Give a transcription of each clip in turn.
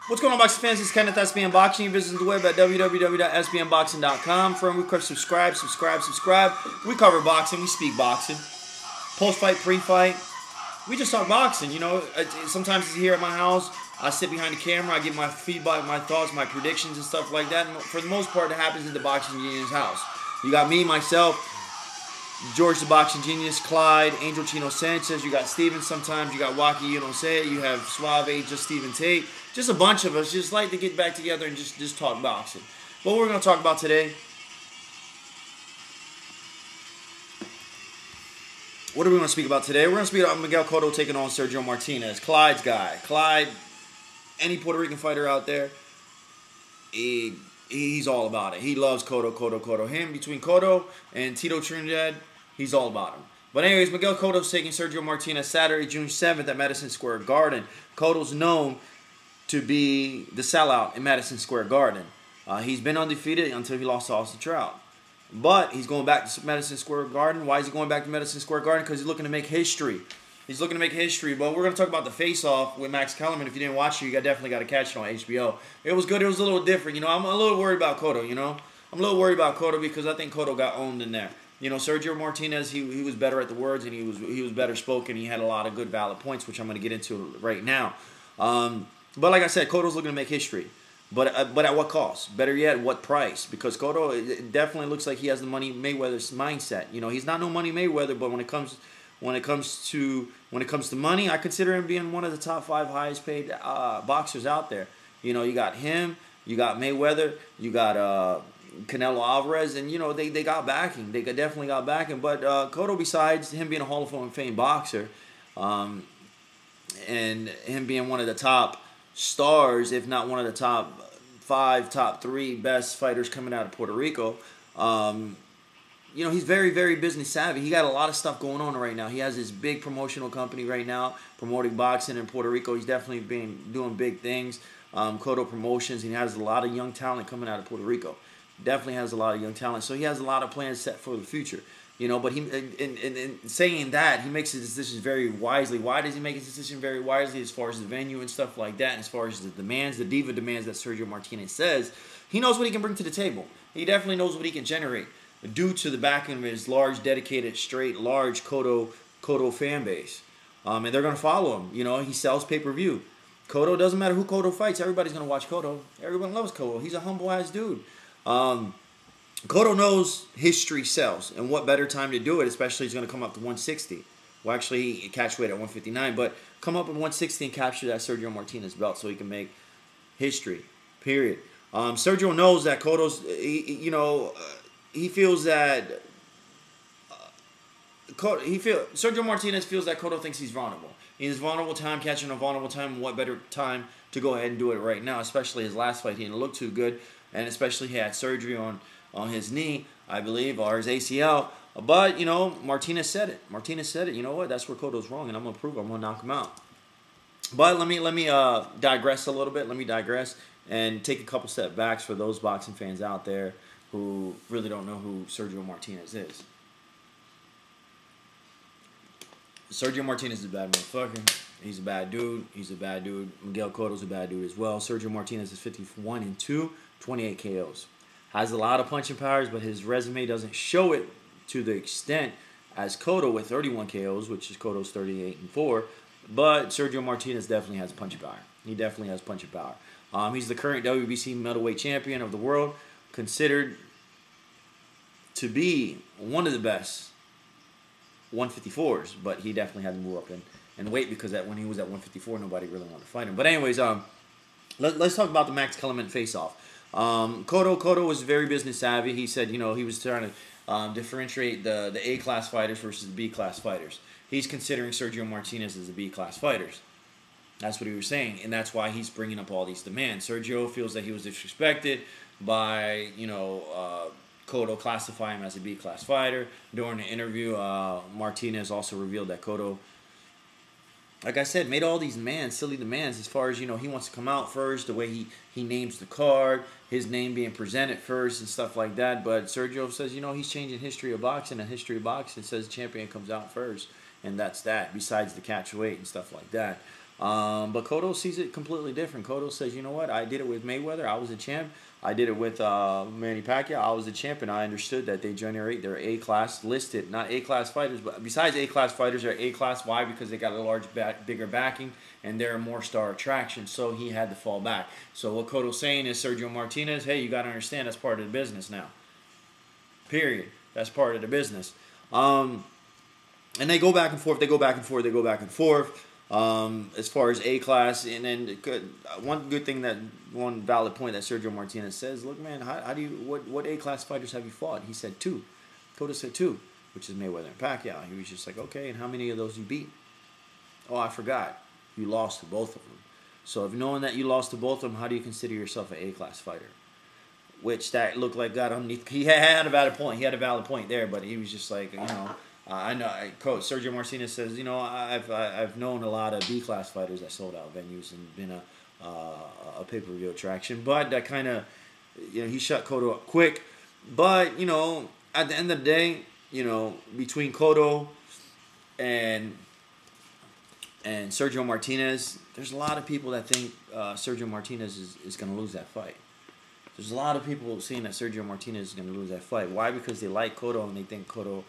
What's going on, boxing fans? It's Kenneth, SBM Boxing. You visit the web at www.sbmboxing.com. Friend request, subscribe. We cover boxing. We speak boxing. Post-fight, pre-fight. We just talk boxing. You know, sometimes it's here at my house. I sit behind the camera. I give my feedback, my thoughts, my predictions, and stuff like that. And for the most part, it happens in the Boxing Union's house. You got me, myself, George the Boxing Genius, Clyde, Angel Chino Sanchez. You got Steven sometimes. You got Wacky, you don't say it. You have Suave, just Steven Tate. Just a bunch of us just like to get back together and just talk boxing. What we're going to talk about today. What are we going to speak about today? We're going to speak about Miguel Cotto taking on Sergio Martinez. Clyde's guy. Clyde, any Puerto Rican fighter out there, he's all about it. He loves Cotto. Him, between Cotto and Tito Trinidad, he's all about him. But anyways, Miguel Cotto's taking Sergio Martinez Saturday, June 7th at Madison Square Garden. Cotto's known to be the sellout in Madison Square Garden. He's been undefeated until he lost to Austin Trout. But he's going back to Madison Square Garden. Why is he going back to Madison Square Garden? Because he's looking to make history. He's looking to make history. But we're going to talk about the Faceoff with Max Kellerman. If you didn't watch it, you definitely got to catch it on HBO. It was good. It was a little different. You know, I'm a little worried about Cotto, you know. I'm a little worried about Cotto because I think Cotto got owned in there. You know, Sergio Martinez, he was better at the words and he was better spoken. He had a lot of good, valid points, which I'm going to get into right now. But like I said, Cotto's looking to make history. But at what cost? Better yet, what price? Because Cotto, it definitely looks like he has the Money Mayweather's mindset. You know, he's not no Money Mayweather, but when it comes to money, I consider him being one of the top 5 highest paid boxers out there. You know, you got him, you got Mayweather, you got Canelo Alvarez, and you know they got backing. They definitely got backing. But Cotto, besides him being a Hall of Fame boxer, and him being one of the top stars, if not one of the top 5, top 3 best fighters coming out of Puerto Rico. You know, he's very, very business savvy. He got a lot of stuff going on right now. He has this big promotional company right now promoting boxing in Puerto Rico. He's definitely been doing big things. Cotto Promotions. He has a lot of young talent coming out of Puerto Rico. Definitely has a lot of young talent. So he has a lot of plans set for the future. You know, but he, in saying that, he makes his decisions very wisely. Why does he make his decision very wisely as far as the venue and stuff like that, and as far as the demands, the Diva demands that Sergio Martinez says? He knows what he can bring to the table. He definitely knows what he can generate due to the backing of his large, dedicated, large Cotto fan base. And they're going to follow him. You know, he sells pay-per-view. Cotto, doesn't matter who Cotto fights, everybody's going to watch Cotto. Everyone loves Cotto. He's a humble-ass dude. Cotto knows history sells, and what better time to do it, especially he's going to come up to 160. Well, actually, he catch weight at 159, but come up at 160 and capture that Sergio Martinez belt so he can make history, period. Sergio knows that Cotto's, he feels that, Sergio Martinez feels that Cotto thinks he's vulnerable. He's vulnerable time, catching a vulnerable time, and what better time to go ahead and do it right now, especially his last fight. He didn't look too good, and especially he had surgery on his knee, I believe, or his ACL. But, you know, Martinez said it. You know what? That's where Cotto's wrong, and I'm going to prove it. I'm going to knock him out. But let me digress a little bit. Let me digress and take a couple step backs for those boxing fans out there who really don't know who Sergio Martinez is. Sergio Martinez is a bad motherfucker. He's a bad dude. Miguel Cotto's a bad dude as well. Sergio Martinez is 51-2, 28 KOs. Has a lot of punching powers, but his resume doesn't show it to the extent as Cotto with 31 KOs, which is Cotto's 38-4. But Sergio Martinez definitely has punching power. He definitely has punching power. He's the current WBC middleweight champion of the world, considered to be one of the best 154s, but he definitely had to move up in weight because when he was at 154, nobody really wanted to fight him. But anyways, let's talk about the Max Kellerman face-off. Cotto was very business savvy. He said, you know, he was trying to differentiate the A-class fighters versus the B-class fighters. He's considering Sergio Martinez as the B-class fighters. That's what he was saying, and that's why he's bringing up all these demands. Sergio feels that he was disrespected by, you know, Cotto classifying him as a B-class fighter. During the interview, Martinez also revealed that Cotto, like I said, made all these demands, silly demands, as far as, you know, he wants to come out first, the way he names the card, his name being presented first and stuff like that. But Sergio says, you know, he's changing history of boxing, and history of boxing says champion comes out first. and that's that. Besides the catch weight and stuff like that. But Cotto sees it completely different. Cotto says, you know what? I did it with Mayweather. I was a champ. I did it with Manny Pacquiao. I was a champ, and I understood that they generate their A-class listed, not A-class fighters, but besides A-class fighters, they're A-class. Why? Because they got a bigger backing, and they're a more star attraction. So he had to fall back. So what Cotto's saying is, Sergio Martinez, hey, you got to understand that's part of the business now. Period. That's part of the business. And they go back and forth. They go back and forth. They go back and forth. As far as A-class, and then one valid point that Sergio Martinez says, look, man, how do you, what A-class fighters have you fought? He said 2. Cotto said 2, which is Mayweather and Pacquiao. He was just like, okay, and how many of those you beat? Oh, I forgot. You lost to both of them. So if knowing that you lost to both of them, how do you consider yourself an A-class fighter? Which that looked like got underneath. He had a valid point. He had a valid point there, but he was just like, you know, I know. Coach Sergio Martinez says, you know, I've known a lot of B-class fighters that sold out venues and been a pay-per-view attraction, but that kind of, you know, he shut Cotto up quick. But you know, at the end of the day, you know, between Cotto and Sergio Martinez, there's a lot of people that think Sergio Martinez is going to lose that fight. There's a lot of people saying that Sergio Martinez is going to lose that fight. Why? Because they like Cotto and they think Cotto.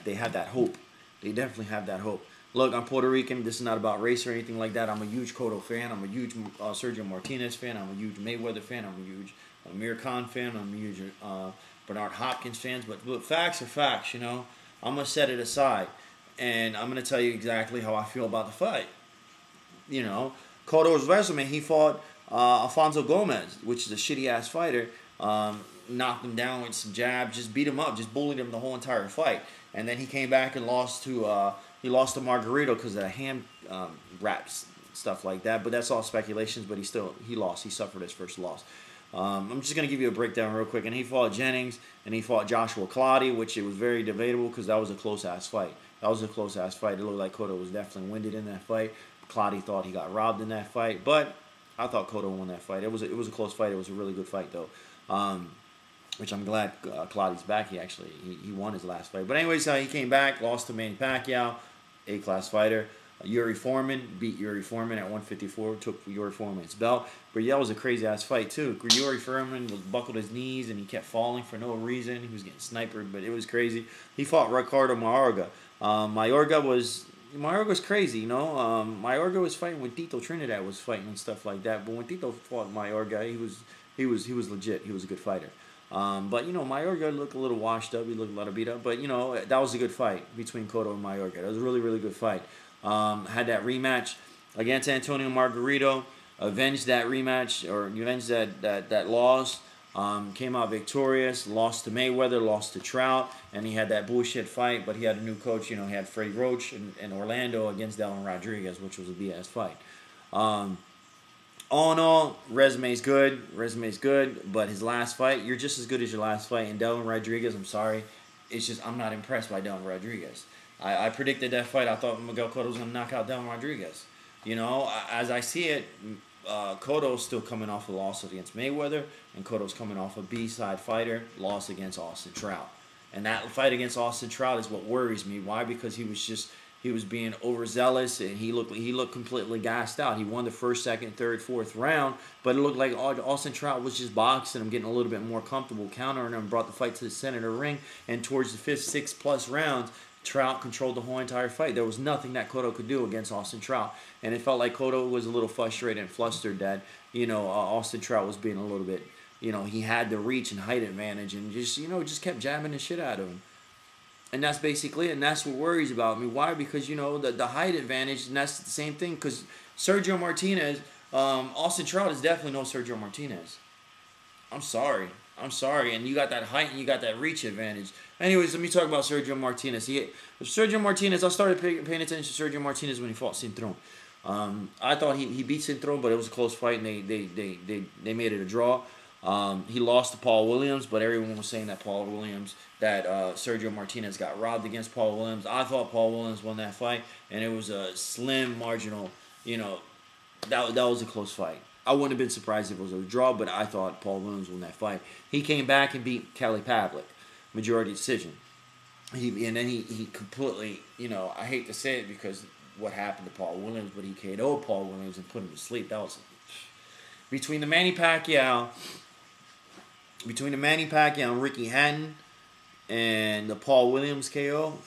They have that hope. They definitely have that hope. Look, I'm Puerto Rican. This is not about race or anything like that. I'm a huge Cotto fan. I'm a huge Sergio Martinez fan. I'm a huge Mayweather fan. I'm a huge Amir Khan fan. I'm a huge Bernard Hopkins fan. But facts are facts, you know. I'm going to set it aside. And I'm going to tell you exactly how I feel about the fight. You know, Cotto's resume, he fought Alfonso Gomez, which is a shitty-ass fighter. Knocked him down with some jabs, just beat him up, just bullied him the whole entire fight. And then he came back and lost to Margarito because of the hand wraps, stuff like that. But that's all speculations. But he lost. He suffered his first loss. I'm just gonna give you a breakdown real quick. And he fought Jennings and he fought Joshua Clottey, which it was very debatable because that was a close ass fight. It looked like Cotto was definitely winded in that fight. Clottey thought he got robbed in that fight, but I thought Cotto won that fight. It was a close fight. It was a really good fight though. Which I'm glad Clottey's back. He won his last fight. But anyways, he came back, lost to Manny Pacquiao, A-class fighter. Yuri Foreman beat Yuri Foreman at 154, took Yuri Foreman's belt. But yeah, it was a crazy-ass fight, too. Yuri Foreman buckled his knees, and he kept falling for no reason. He was getting sniped, but it was crazy. He fought Ricardo Mayorga. Mayorga was crazy, you know. Mayorga was fighting when Tito Trinidad was fighting and stuff like that. But when Tito fought Mayorga, he was legit. He was a good fighter. But, you know, Mayorga looked a little washed up. He looked a little beat up. But, you know, that was a good fight between Cotto and Mayorga. That was a really, really good fight. Had that rematch against Antonio Margarito. Avenged that rematch, or avenged that loss. Came out victorious. Lost to Mayweather. Lost to Trout. And he had that bullshit fight. But he had a new coach. You know, he had Freddie Roach in Orlando against Delvin Rodriguez, which was a BS fight. All in all, resume's good, but his last fight, you're just as good as your last fight. And Delvin Rodriguez, I'm sorry, it's just I'm not impressed by Delvin Rodriguez. I predicted that fight. I thought Miguel Cotto was going to knock out Delvin Rodriguez. You know, as I see it, Cotto's still coming off a loss against Mayweather, and Cotto's coming off a B-side fighter, loss against Austin Trout. And that fight against Austin Trout is what worries me. Why? Because he was being overzealous, and he looked completely gassed out. He won the first, second, third, fourth round, but it looked like Austin Trout was just boxing him, getting a little bit more comfortable, countering him, brought the fight to the center of the ring, and towards the fifth, sixth plus rounds, Trout controlled the whole entire fight. There was nothing that Cotto could do against Austin Trout, and it felt like Cotto was a little frustrated and flustered that, you know, Austin Trout was being a little bit, you know, he had the reach and height advantage, and just, you know, just kept jabbing the shit out of him. And that's basically it, and that's what worries about me. Why? Because, you know, the height advantage, and that's the same thing, because Sergio Martinez, Austin Trout is definitely no Sergio Martinez. I'm sorry, and you got that height and you got that reach advantage. Anyways, let me talk about Sergio Martinez. Sergio Martinez, I started paying attention to Sergio Martinez when he fought Cintrón. I thought he beat Cintrón, but it was a close fight, and they made it a draw. He lost to Paul Williams, but everyone was saying that Sergio Martinez got robbed against Paul Williams. I thought Paul Williams won that fight, and it was a slim marginal, you know, that was a close fight. I wouldn't have been surprised if it was a draw, but I thought Paul Williams won that fight. He came back and beat Kelly Pavlik, majority decision. And then he completely, you know, I hate to say it because what happened to Paul Williams, but he KO'd Paul Williams and put him to sleep. That was between the Manny Pacquiao and Ricky Hatton and the Paul Williams KO.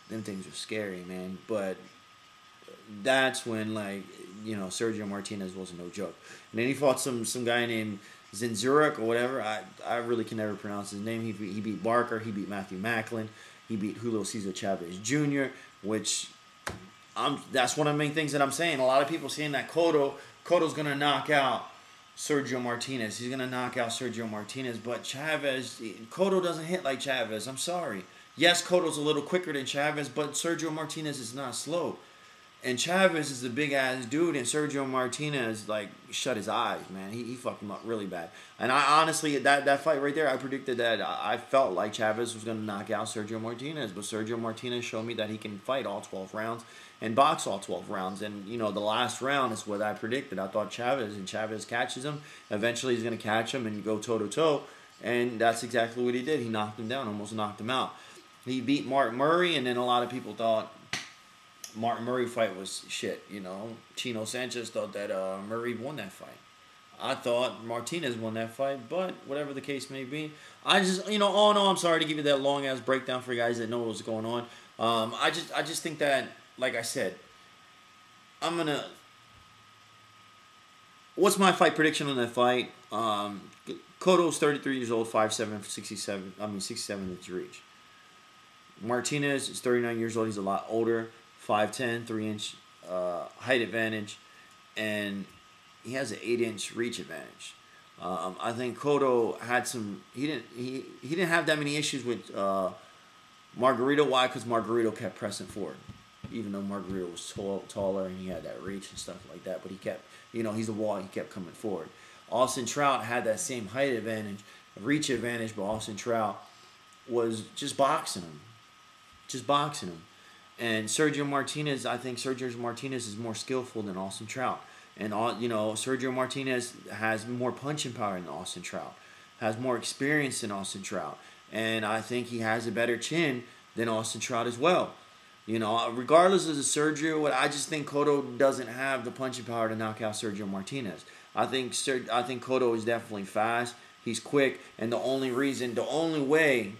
Them things are scary, man. But that's when, like, you know, Sergio Martinez wasn't no joke. And then he fought some guy named Zinzurek or whatever. I really can never pronounce his name. He beat Barker. He beat Matthew Macklin. He beat Julio Cesar Chavez Jr., which that's one of the main things that I'm saying. A lot of people saying that Cotto's going to knock out Sergio Martinez. He's going to knock out Sergio Martinez. But Cotto doesn't hit like Chavez. I'm sorry. Yes, Cotto's a little quicker than Chavez, but Sergio Martinez is not slow. And Chavez is a big-ass dude, and Sergio Martinez, like, shut his eyes, man. He fucked him up really bad. And I honestly, that fight right there, I predicted that. I felt like Chavez was going to knock out Sergio Martinez. But Sergio Martinez showed me that he can fight all 12 rounds and box all 12 rounds. And, you know, the last round is what I predicted. I thought Chavez catches him. Eventually he's going to catch him and go toe-to-toe. And that's exactly what he did. He knocked him down, almost knocked him out. He beat Mark Murray, and then a lot of people thought Martin Murray fight was shit, you know. Chino Sanchez thought that Murray won that fight. I thought Martinez won that fight, but whatever the case may be, I just, you know, all in all, I'm sorry to give you that long ass breakdown for you guys that know what's going on. I just think that, like I said, what's my fight prediction on that fight? Cotto's 33 years old, 5'7", 67 inch reach. Martinez is 39 years old. He's a lot older. 5'10", 3-inch height advantage, and he has an 8-inch reach advantage. I think Cotto had some. He didn't have that many issues with Margarito. Why? Because Margarito kept pressing forward, even though Margarito was taller and he had that reach and stuff like that. But he kept, you know, he's a wall. He kept coming forward. Austin Trout had that same height advantage, reach advantage, but Austin Trout was just boxing him. And Sergio Martinez, I think Sergio Martinez is more skillful than Austin Trout. And, you know, Sergio Martinez has more punching power than Austin Trout, has more experience than Austin Trout. And I think he has a better chin than Austin Trout as well. You know, regardless of the Sergio, I just think Cotto doesn't have the punching power to knock out Sergio Martinez. I think Cotto is definitely fast. He's quick. And the only way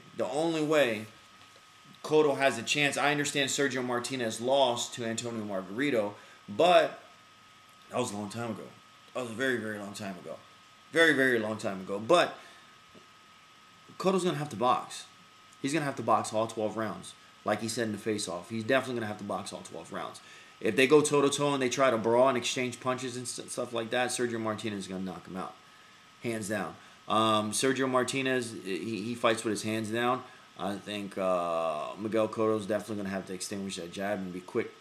Cotto has a chance. I understand Sergio Martinez lost to Antonio Margarito, but that was a long time ago. That was a very, very long time ago. Very, very long time ago. But Cotto's going to have to box. He's going to have to box all 12 rounds. Like he said in the face-off. He's definitely going to have to box all 12 rounds. If they go toe-to-toe and they try to brawl and exchange punches and stuff like that, Sergio Martinez is going to knock him out. Hands down. Sergio Martinez, he fights with his hands down. I think Miguel Cotto is definitely going to have to extinguish that jab and be quick.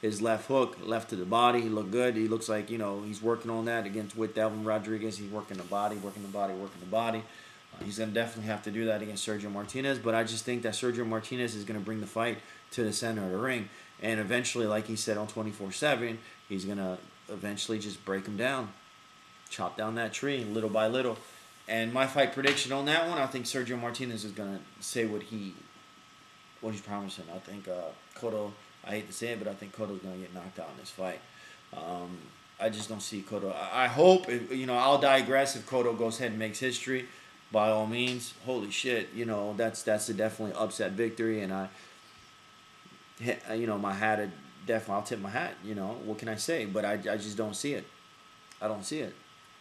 His left hook, left to the body. He looked good. He looks like, you know, he's working on that with Delvin Rodriguez. He's working the body. He's going to definitely have to do that against Sergio Martinez. But I just think that Sergio Martinez is going to bring the fight to the center of the ring. And eventually, like he said on 24/7, he's going to eventually just break him down. Chop down that tree little by little. And my fight prediction on that one, I think Sergio Martinez is going to say what he's promising. I think Cotto, I hate to say it, but I think Cotto's going to get knocked out in this fight. I just don't see Cotto. I hope, you know, I'll digress if Cotto goes ahead and makes history. By all means, holy shit, you know, that's a definitely upset victory. And you know, my hat, I'll tip my hat, you know, what can I say? But I just don't see it. I don't see it.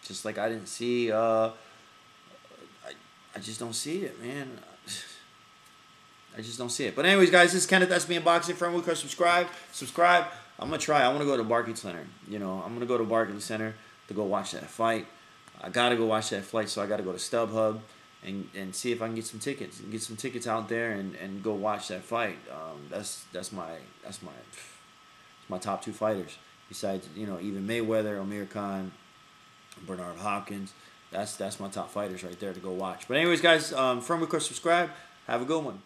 Just like I didn't see... I just don't see it, man. I just don't see it. But anyways, guys, this is Kenneth, SBM Boxing. Friend, subscribe. I'm going to try. I want to go to Barclays Center. You know, I'm going to go to Barclays Center to go watch that fight. I got to go watch that fight, so I got to go to StubHub and see if I can get some tickets. Get some tickets out there and go watch that fight. That's my top two fighters. Besides, you know, even Mayweather, Amir Khan, Bernard Hopkins. That's my top fighters right there to go watch. But anyways, guys, friend request, subscribe. Have a good one.